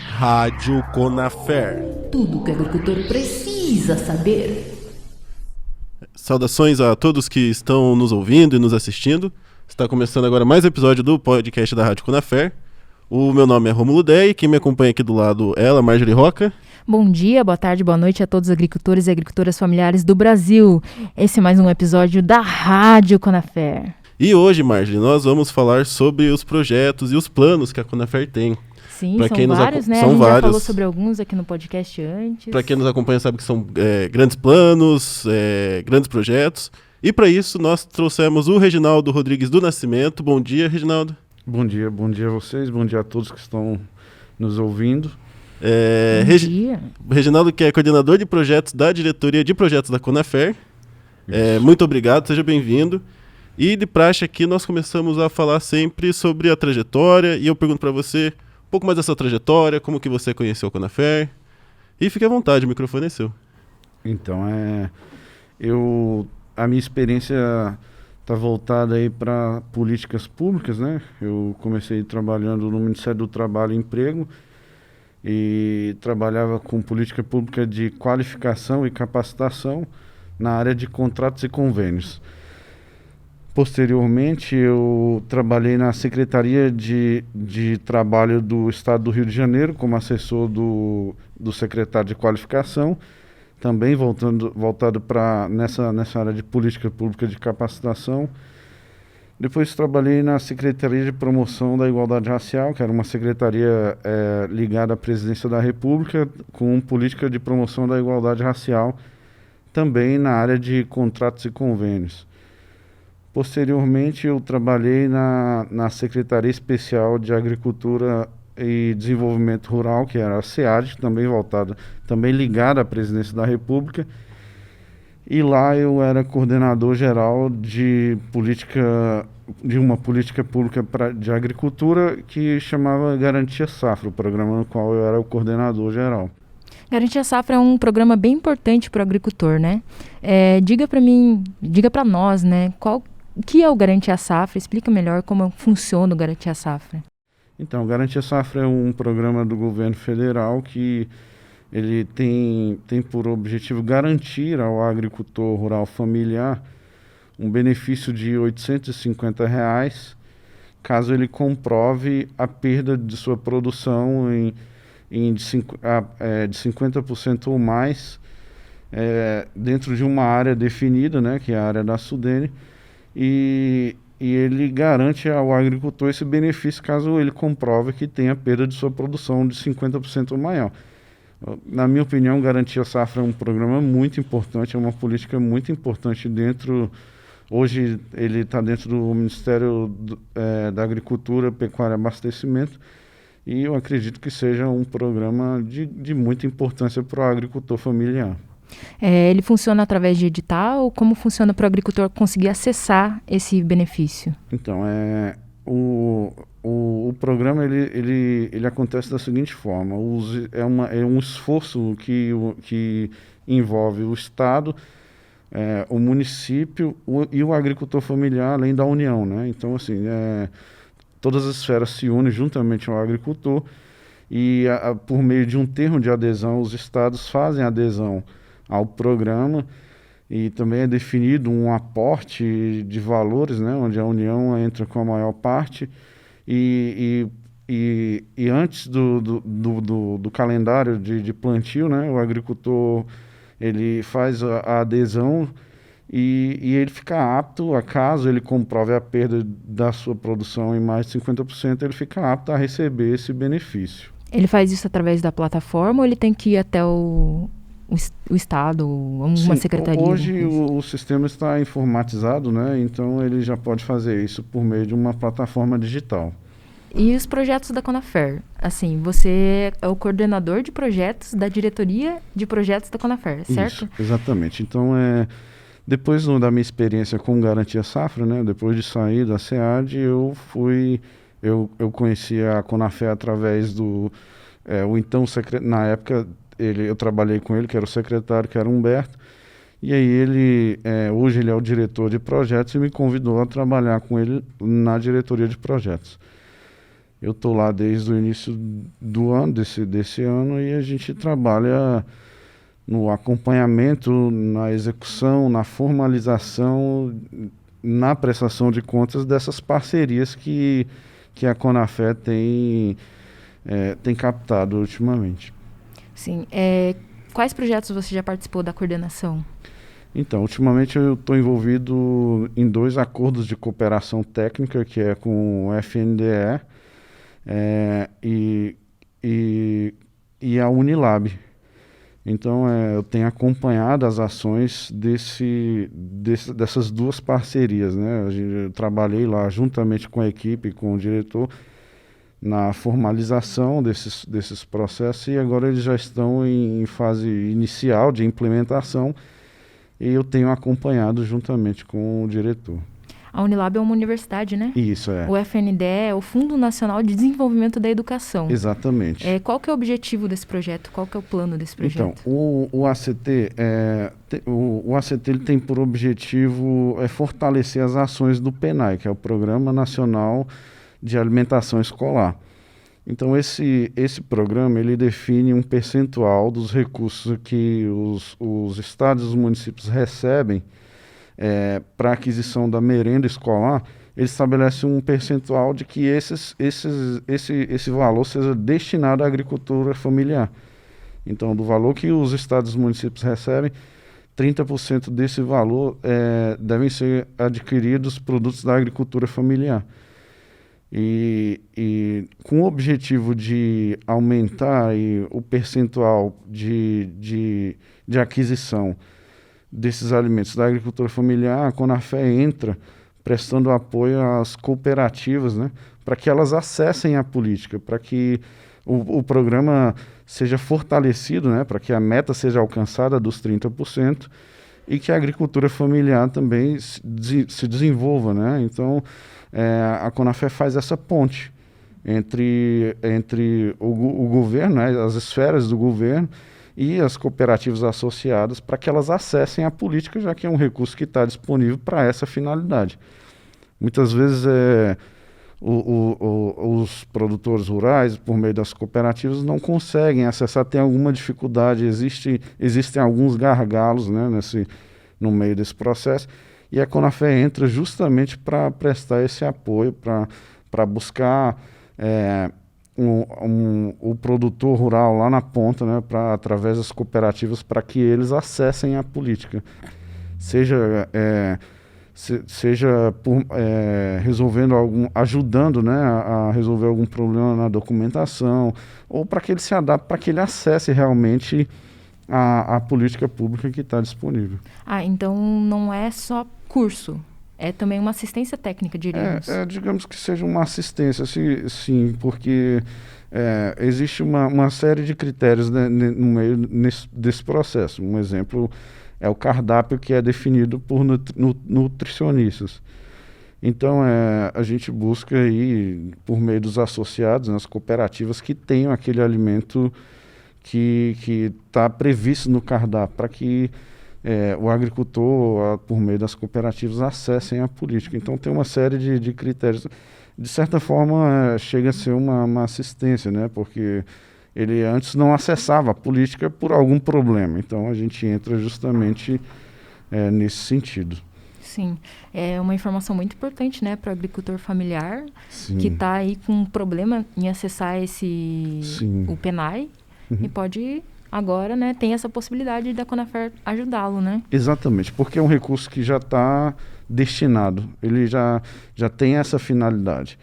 Rádio Conafer. Tudo que o agricultor precisa saber. Saudações a todos que estão nos ouvindo e nos assistindo. Está começando agora mais um episódio do podcast da Rádio Conafer. O meu nome é Rômulo Dey e quem me acompanha aqui do lado é ela, Marjorie Roca. Bom dia, boa tarde, boa noite a todos os agricultores e agricultoras familiares do Brasil. Esse é mais um episódio da Rádio Conafer. E hoje, Marjorie, nós vamos falar sobre os projetos e os planos que a Conafer tem. Sim, são vários, né? São a gente vários. já falou sobre alguns aqui no podcast antes. Para quem nos acompanha sabe que são grandes planos, grandes projetos. E para isso nós trouxemos o Reginaldo Rodrigues do Nascimento. Bom dia, Reginaldo. Bom dia a vocês, bom dia a todos que estão nos ouvindo. Bom dia. Reginaldo, que é coordenador de projetos da diretoria de projetos da Conafer. Muito obrigado, seja bem-vindo. E de praxe aqui nós começamos a falar sempre sobre a trajetória, e eu pergunto para você um pouco mais dessa trajetória, como que você conheceu a Conafer. E fique à vontade, o microfone é seu. Então, a minha experiência está voltada aí para políticas públicas, né? Eu comecei trabalhando no Ministério do Trabalho e Emprego e trabalhava com política pública de qualificação e capacitação na área de contratos e convênios. Posteriormente, eu trabalhei na Secretaria de Trabalho do Estado do Rio de Janeiro como assessor do secretário de qualificação, também voltado para nessa área de política pública de capacitação. Depois trabalhei na Secretaria de Promoção da Igualdade Racial, que era uma secretaria ligada à Presidência da República, com política de promoção da igualdade racial, também na área de contratos e convênios. Posteriormente, eu trabalhei na Secretaria Especial de Agricultura e Desenvolvimento Rural, que era a SEAD, também ligada à Presidência da República. E lá eu era coordenador geral de uma política pública de agricultura que chamava Garantia Safra, o programa no qual eu era o coordenador geral. Garantia Safra é um programa bem importante para o agricultor, né? Diga para nós, né, o que é o Garantia Safra? Explica melhor como funciona o Garantia Safra. Então, o Garantia Safra é um programa do governo federal que ele tem por objetivo garantir ao agricultor rural familiar um benefício de R$ 850, caso ele comprove a perda de sua produção de 50% ou mais dentro de uma área definida, né, que é a área da Sudene, e ele garante ao agricultor esse benefício caso ele comprove que tenha perda de sua produção de 50% ou maior. Na minha opinião, Garantia Safra é um programa muito importante, é uma política muito importante hoje ele está dentro do Ministério da Agricultura, Pecuária e Abastecimento, e eu acredito que seja um programa de muita importância para o agricultor familiar. Ele funciona através de edital? Como funciona para o agricultor conseguir acessar esse benefício? Então, o programa ele acontece da seguinte forma: é um esforço que envolve o Estado, o município e o agricultor familiar, além da União, né? Então, assim, todas as esferas se unem juntamente ao agricultor e, por meio de um termo de adesão, os estados fazem adesão ao programa e também é definido um aporte de valores, né, onde a União entra com a maior parte e antes do calendário de plantio, né, o agricultor ele faz a adesão e ele fica apto, caso ele comprove a perda da sua produção em mais de 50%, ele fica apto a receber esse benefício. Ele faz isso através da plataforma ou ele tem que ir até o Estado, uma secretaria? Hoje o sistema está informatizado, né? Então ele já pode fazer isso por meio de uma plataforma digital. E os projetos da Conafer? Assim, você é o coordenador de projetos da diretoria de projetos da Conafer, certo? Isso, exatamente. Então, depois da minha experiência com Garantia Safra, né? Depois de sair da SEAD, eu conheci a Conafer através na época, eu trabalhei com ele, que era o secretário, que era Humberto, E aí ele, hoje ele é o diretor de projetos e me convidou a trabalhar com ele na diretoria de projetos. Eu estou lá desde o início do ano, desse ano, e a gente trabalha no acompanhamento, na execução, na formalização, na prestação de contas dessas parcerias que a Conafé tem captado ultimamente. Sim. Quais projetos você já participou da coordenação? Então, ultimamente eu estou envolvido em 2 acordos de cooperação técnica, que é com o FNDE e a Unilab. Então, eu tenho acompanhado as ações dessas 2 parcerias, né? Eu trabalhei lá juntamente com a equipe, com o diretor, na formalização desses processos, e agora eles já estão em fase inicial de implementação, e eu tenho acompanhado juntamente com o diretor. A Unilab é uma universidade, né? Isso, é. O FNDE é o Fundo Nacional de Desenvolvimento da Educação. Exatamente. Qual que é o objetivo desse projeto? Qual que é o plano desse projeto? Então, o ACT, o ACT ele tem por objetivo fortalecer as ações do PNAE, que é o Programa Nacional de Alimentação Escolar. Então, esse programa ele define um percentual dos recursos que os estados e os municípios recebem para aquisição da merenda escolar. Ele estabelece um percentual de que esse valor seja destinado à agricultura familiar. Então, do valor que os estados e os municípios recebem, 30% desse valor devem ser adquiridos produtos da agricultura familiar. E com o objetivo de aumentar o percentual de aquisição desses alimentos da agricultura familiar, a Conafé entra prestando apoio às cooperativas, né, para que elas acessem a política, para que o programa seja fortalecido, né, para que a meta seja alcançada dos 30%, e que a agricultura familiar também se desenvolva, né? Então, a Conafé faz essa ponte entre o governo, né, as esferas do governo e as cooperativas associadas, para que elas acessem a política, já que é um recurso que está disponível para essa finalidade. Muitas vezes os produtores rurais, por meio das cooperativas, não conseguem acessar, tem alguma dificuldade, existem alguns gargalos, né, no meio desse processo, e a Conafé entra justamente para prestar esse apoio, para buscar o produtor rural lá na ponta, né, através das cooperativas, para que eles acessem a política, seja resolvendo ajudando, né, a resolver algum problema na documentação, ou para que ele se adapte, para que ele acesse realmente a política pública que está disponível. Então não é só curso, é também uma assistência técnica, diríamos. Digamos que seja uma assistência, sim, porque existe uma série de critérios, né, no meio desse processo. Um exemplo é o cardápio, que é definido por nutricionistas. Então, a gente busca aí, por meio dos associados, nas cooperativas, que tenham aquele alimento que está previsto no cardápio, para que o agricultor, por meio das cooperativas, acessem a política. Então, tem uma série de critérios. De certa forma, chega a ser uma assistência, né? Porque ele antes não acessava a política por algum problema. Então, a gente entra justamente nesse sentido. Sim, é uma informação muito importante, né, para o agricultor familiar. Sim. Que está aí com um problema em acessar o PNAE. Uhum. E pode agora, né, tem essa possibilidade da Conafé ajudá-lo, né? Exatamente, porque é um recurso que já está destinado, ele já tem essa finalidade.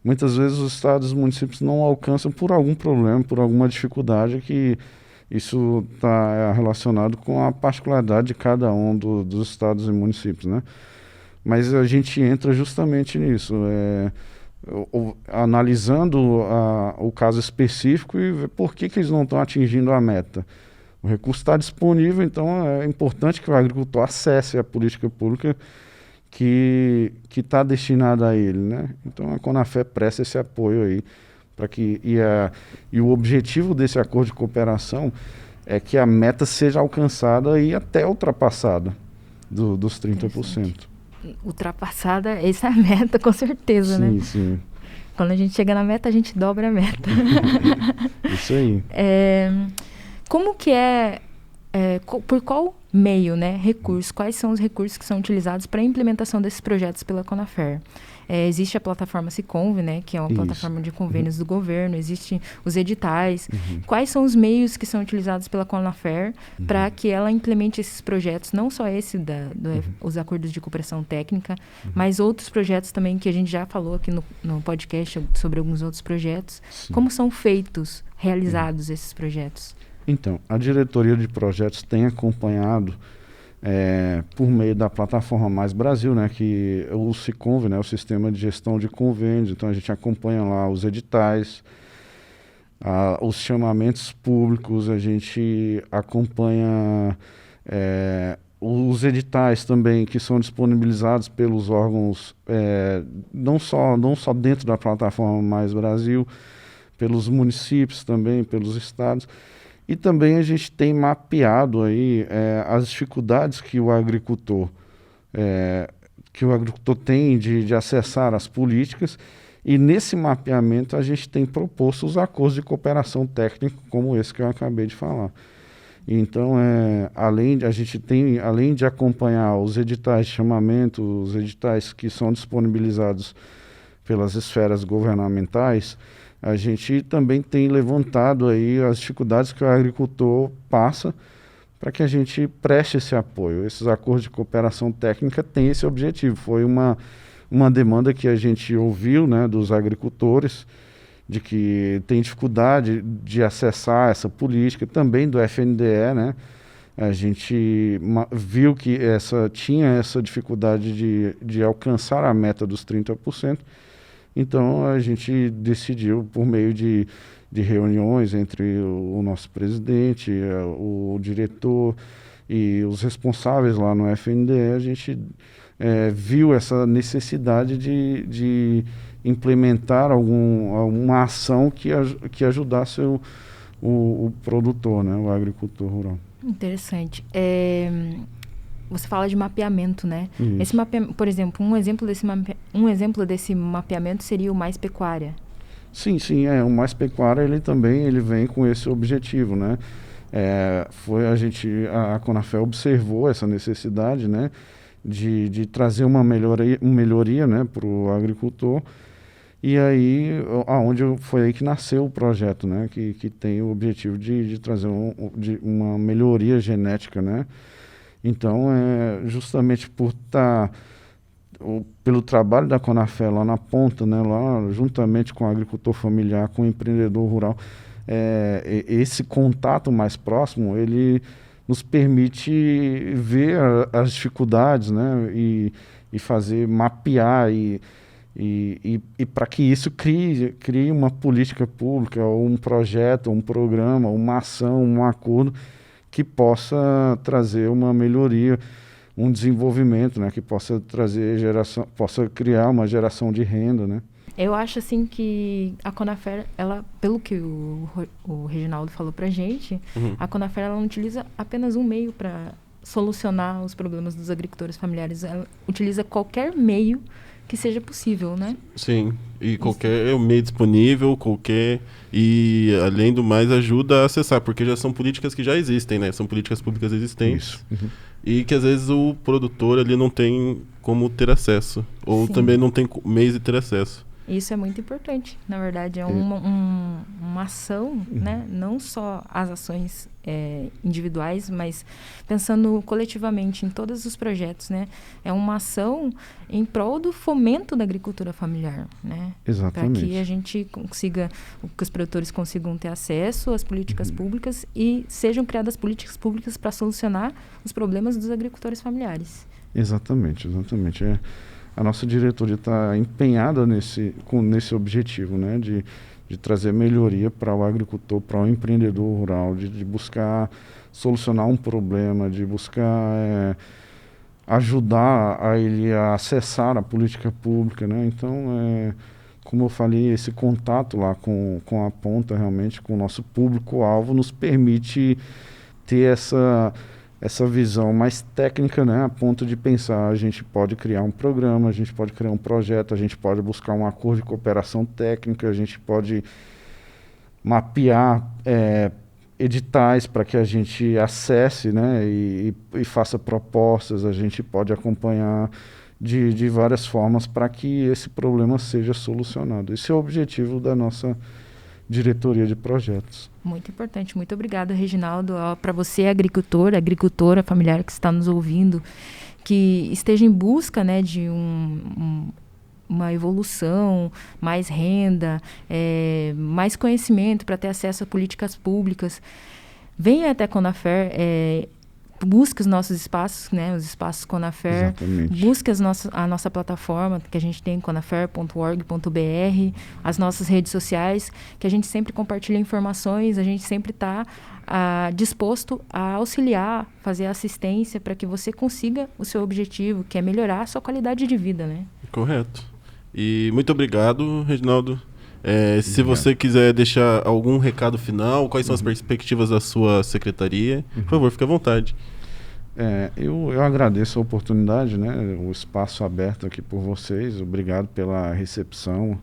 Muitas vezes os estados e os municípios não alcançam por algum problema, por alguma dificuldade, que isso está relacionado com a particularidade de cada um dos estados e municípios, né? Mas a gente entra justamente nisso, analisando o caso específico e ver por que eles não estão atingindo a meta. O recurso está disponível, então é importante que o agricultor acesse a política pública que está destinada a ele, né? Então a Conafé presta esse apoio aí para que e o objetivo desse acordo de cooperação é que a meta seja alcançada e até ultrapassada dos 30%. Ultrapassada, essa é a meta, com certeza, sim, né? Sim. Quando a gente chega na meta, a gente dobra a meta. Isso aí. Como que por qual meio, né, recurso, quais são os recursos que são utilizados para a implementação desses projetos pela Conafer? Existe a plataforma Siconv, né, que é uma plataforma de convênios do governo, existem os editais. Quais são os meios que são utilizados pela Conafer para que ela implemente esses projetos, não só esse os acordos de cooperação técnica, mas outros projetos também que a gente já falou aqui no podcast sobre alguns outros projetos. Sim. Como são realizados esses projetos? Então, a diretoria de projetos tem acompanhado por meio da plataforma Mais Brasil, né, que é o Siconv, né, o Sistema de Gestão de Convênios. Então a gente acompanha lá os editais, os chamamentos públicos, a gente acompanha os editais também que são disponibilizados pelos órgãos, não só dentro da plataforma Mais Brasil, pelos municípios também, pelos estados. E também a gente tem mapeado aí as dificuldades que o agricultor tem de acessar as políticas, e nesse mapeamento a gente tem proposto os acordos de cooperação técnica como esse que eu acabei de falar. Então, além de acompanhar os editais de chamamento, os editais que são disponibilizados pelas esferas governamentais, a gente também tem levantado aí as dificuldades que o agricultor passa para que a gente preste esse apoio. Esses acordos de cooperação técnica têm esse objetivo. Foi uma demanda que a gente ouviu, né, dos agricultores, de que tem dificuldade de acessar essa política, também do FNDE, né? A gente viu que tinha essa dificuldade de alcançar a meta dos 30%. Então, a gente decidiu, por meio de reuniões entre o nosso presidente, o diretor e os responsáveis lá no FNDE, a gente viu essa necessidade de implementar alguma ação que ajudasse o produtor, né, o agricultor rural. Interessante. Você fala de mapeamento, né? Isso. Esse por exemplo, um exemplo desse mapeamento seria o Mais Pecuária. Sim, o Mais Pecuária ele vem com esse objetivo, né? A Conafer observou essa necessidade, né, de trazer uma melhoria, né, para o agricultor, e aí foi aí que nasceu o projeto, né, que tem o objetivo de trazer uma melhoria genética, né. Então, justamente pelo trabalho da Conafer lá na ponta, né, lá juntamente com o agricultor familiar, com o empreendedor rural, esse contato mais próximo, ele nos permite ver as dificuldades, né, e mapear e para que isso crie uma política pública, ou um projeto, um programa, uma ação, um acordo que possa trazer uma melhoria, um desenvolvimento, né, que possa possa criar uma geração de renda, né? Eu acho assim que a Conafer, pelo que o Reginaldo falou pra gente, a Conafer ela não utiliza apenas um meio para solucionar os problemas dos agricultores familiares, ela utiliza qualquer meio que seja possível, né? Sim, e qualquer meio disponível, e além do mais ajuda a acessar, porque já são políticas que já existem, né? São políticas públicas existentes. E que às vezes o produtor ali não tem como ter acesso, ou Sim. também não tem meios de ter acesso. Isso é muito importante, na verdade, é uma ação, né? Não só as ações individuais, mas pensando coletivamente em todos os projetos, né? É uma ação em prol do fomento da agricultura familiar, né? Exatamente. Para que a gente que os produtores consigam ter acesso às políticas públicas e sejam criadas políticas públicas para solucionar os problemas dos agricultores familiares. Exatamente. A nossa diretoria está empenhada nesse objetivo, né, de trazer melhoria para o agricultor, para o empreendedor rural, de buscar solucionar um problema, de buscar ajudar a ele a acessar a política pública, né? Então, como eu falei, esse contato lá com a ponta, realmente, com o nosso público-alvo, nos permite ter essa visão mais técnica, né, a ponto de pensar, a gente pode criar um programa, a gente pode criar um projeto, a gente pode buscar um acordo de cooperação técnica, a gente pode mapear editais para que a gente acesse, né, e faça propostas, a gente pode acompanhar de várias formas para que esse problema seja solucionado. Esse é o objetivo da nossa diretoria de projetos. Muito importante. Muito obrigada, Reginaldo. Para você, agricultora familiar que está nos ouvindo, que esteja em busca, né, de uma evolução, mais renda, mais conhecimento para ter acesso a políticas públicas, venha até a Conafer, busque os nossos espaços, né, os espaços Conafer. Exatamente. Busque a nossa plataforma que a gente tem, conafer.org.br, as nossas redes sociais, que a gente sempre compartilha informações, a gente sempre está disposto a auxiliar, fazer assistência para que você consiga o seu objetivo, que é melhorar a sua qualidade de vida, né? Correto. E muito obrigado, Reginaldo. Se você quiser deixar algum recado final, quais são as perspectivas da sua secretaria, por favor, fique à vontade. Eu agradeço a oportunidade, né, o espaço aberto aqui por vocês, obrigado pela recepção,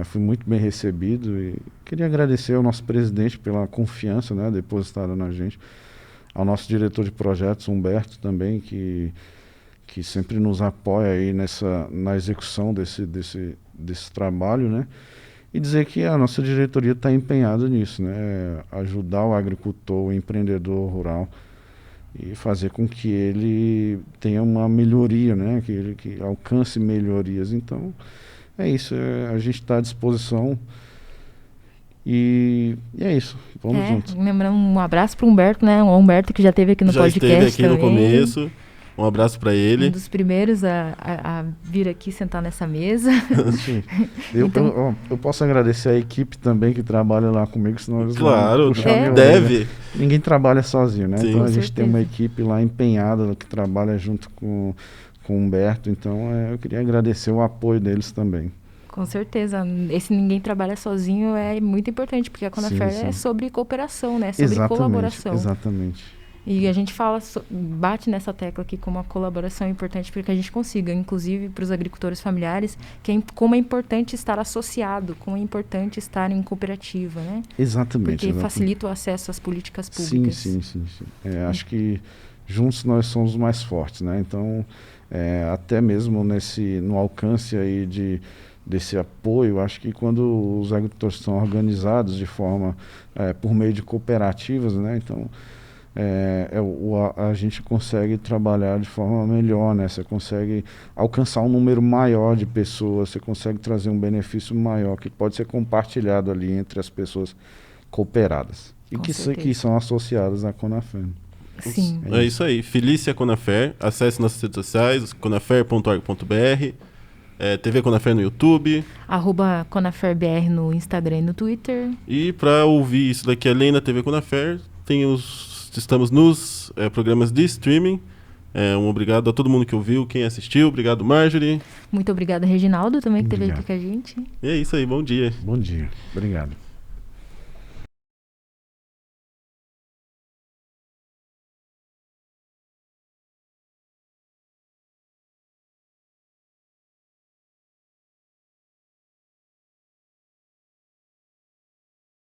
fui muito bem recebido e queria agradecer ao nosso presidente pela confiança, né, depositada na gente, ao nosso diretor de projetos, Humberto, também, que sempre nos apoia aí na execução desse trabalho, né? E dizer que a nossa diretoria está empenhada nisso, né? Ajudar o agricultor, o empreendedor rural e fazer com que ele tenha uma melhoria, né? Que ele alcance melhorias. Então, é isso. A gente está à disposição e é isso. Vamos juntos. Lembrando, um abraço para o Humberto, né? O Humberto que já esteve aqui no podcast também. Já esteve aqui no começo. Um abraço para ele. Um dos primeiros a vir aqui sentar nessa mesa. Sim. Eu posso agradecer a equipe também que trabalha lá comigo, senão eles claro, vão deve. Ninguém trabalha sozinho, né? Sim, então a gente tem uma equipe lá empenhada que trabalha junto com o Humberto. Então eu queria agradecer o apoio deles também. Com certeza. Esse ninguém trabalha sozinho é muito importante, porque a Conafer é sobre cooperação, né? Sobre colaboração. Exatamente. E a gente bate nessa tecla aqui como a colaboração é importante para que a gente consiga, inclusive para os agricultores familiares, como é importante estar associado, como é importante estar em cooperativa, né? Exatamente. Porque facilita o acesso às políticas públicas. Sim. Acho que juntos nós somos mais fortes, né? Então, até mesmo no alcance aí desse apoio, acho que quando os agricultores são organizados de forma, por meio de cooperativas, né? Então, a gente consegue trabalhar de forma melhor, né? Você consegue alcançar um número maior de pessoas, você consegue trazer um benefício maior que pode ser compartilhado ali entre as pessoas cooperadas e que são associadas à Conafer. Sim. É isso aí. Felícia Conafer. Acesse nossas redes sociais, conafer.org.br, TV Conafer no YouTube. @ConaferBR no Instagram e no Twitter. E para ouvir isso daqui além da TV Conafer, estamos nos programas de streaming. Um obrigado a todo mundo que ouviu, quem assistiu. Obrigado, Marjorie. Muito obrigada, Reginaldo, também, que esteve aqui com a gente. E é isso aí, bom dia. Bom dia, obrigado.